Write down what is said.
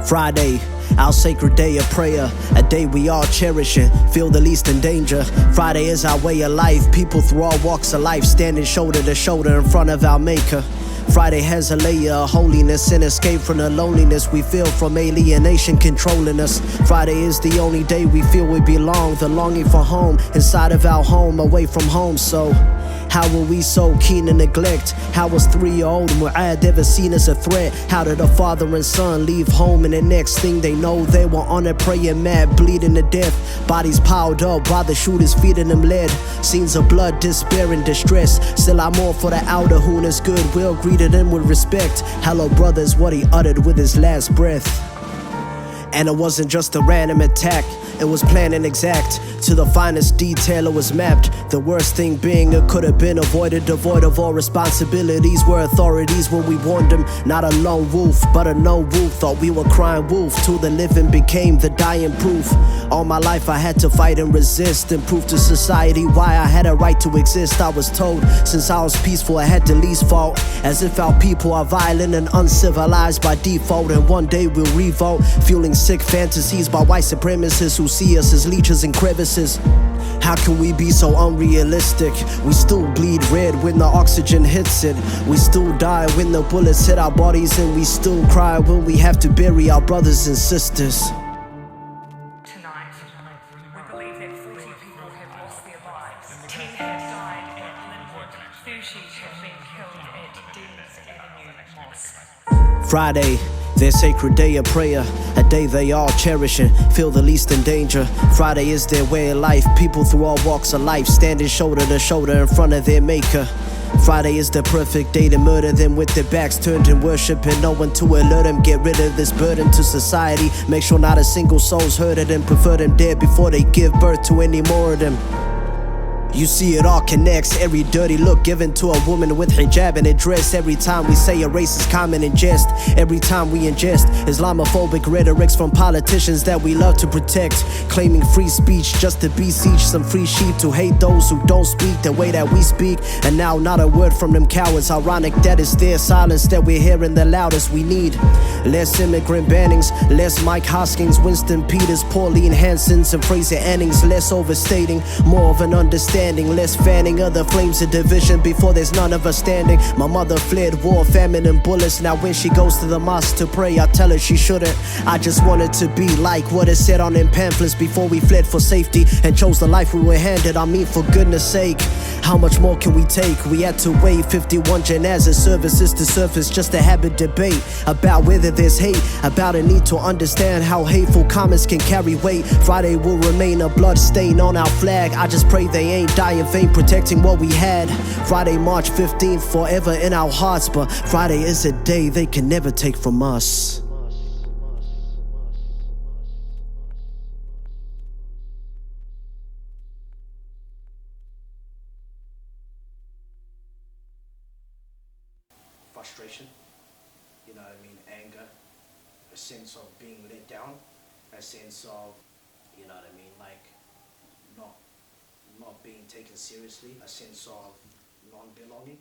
Friday, our sacred day of prayer, a day we all cherish and feel the least in danger. Friday is our way of life, people through all walks of life standing shoulder to shoulder in front of our Maker. Friday has a layer of holiness and escape from the loneliness we feel from alienation controlling us. Friday is the only day we feel we belong, the longing for home, inside of our home, away from home. So how were we so keen to neglect? How was 3-year-old Mucaad ever seen as a threat? How did a father and son leave home and the next thing they know they were on a praying mat, bleeding to death? Bodies piled up while the shooters feeding them lead. Scenes of blood, despair and distress. Still I'm all for the outer who is goodwill, greeted him with respect. Hello brothers, what he uttered with his last breath. And it wasn't just a random attack, it was planned and exact. To the finest detail it was mapped. The worst thing being it could have been avoided, devoid of all responsibilities. Were authorities when we warned them. Not a lone wolf, but a no wolf. Thought we were crying wolf till the living became the dying proof. All my life I had to fight and resist and prove to society why I had a right to exist. I was told since I was peaceful I had the least fault, as if our people are violent and uncivilized by default. And one day we'll revolt, fueling sick fantasies by white supremacists who see us as leeches and crevices. How can we be so unrealistic? We still bleed red when the oxygen hits it. We still die when the bullets hit our bodies, and we still cry when we have to bury our brothers and sisters. Tonight, we believe that 40 people have lost their lives. 10 have died at Cleland. 30 have been killed at Dean's Avenue Mosque. Friday, their sacred day of prayer, a day they all cherish and feel the least in danger. Friday is their way of life, people through all walks of life standing shoulder to shoulder in front of their Maker. Friday is the perfect day to murder them with their backs turned in worship, and no one to alert them. Get rid of this burden to society, make sure not a single soul's hurted, and prefer them dead before they give birth to any more of them. You see it all connects, every dirty look given to a woman with hijab and a dress. Every time we say a race is common in jest, every time we ingest Islamophobic rhetorics from politicians that we love to protect, claiming free speech just to beseech some free sheep to hate those who don't speak the way that we speak. And now not a word from them cowards, ironic that it's their silence that we're hearing the loudest. We need less immigrant bannings, less Mike Hoskins, Winston Peters, Pauline Hansons and Fraser Annings. Less overstating, more of an understanding, less fanning of the flames of division before there's none of us standing. My mother fled war, famine and bullets. Now when she goes to the mosque to pray, I tell her she shouldn't. I just wanted to be like what it said on them pamphlets before we fled for safety and chose the life we were handed. I mean, for goodness sake, how much more can we take? We had to wait 51 janazah services to surface just to have a debate about whether there's hate, about a need to understand how hateful comments can carry weight. Friday will remain a blood stain on our flag. I just pray they ain't die in vain protecting what we had. Friday, March 15th, forever in our hearts, but Friday is a day they can never take from us. Frustration, you know what I mean, anger, a sense of being let down, a sense of, you know what I mean, like not being taken seriously, a sense of non-belonging.